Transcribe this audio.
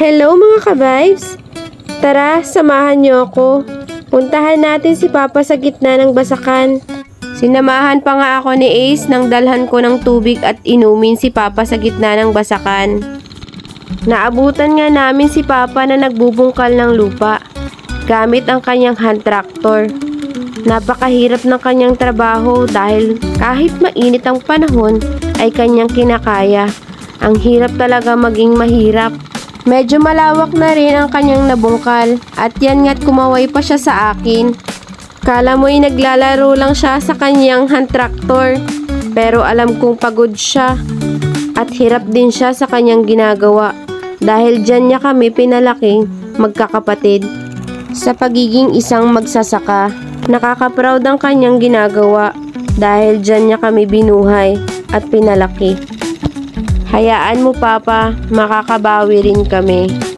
Hello mga ka-vibes! Tara, samahan niyo ako. Puntahan natin si Papa sa gitna ng basakan. Sinamahan pa nga ako ni Ace nang dalhan ko ng tubig at inumin si Papa sa gitna ng basakan. Naabutan nga namin si Papa na nagbubungkal ng lupa gamit ang kanyang hand tractor. Napakahirap ng kanyang trabaho dahil kahit mainit ang panahon ay kanyang kinakaya. Ang hirap talaga maging mahirap. Medyo malawak na rin ang kanyang nabungkal at yan nga't kumaway pa siya sa akin. Kala mo'y naglalaro lang siya sa kanyang hand tractor, pero alam kong pagod siya at hirap din siya sa kanyang ginagawa dahil dyan niya kami pinalaking magkakapatid. Sa pagiging isang magsasaka, nakaka-proud ang kanyang ginagawa dahil dyan niya kami binuhay at pinalaki. Hayaan mo Papa, makakabawi rin kami.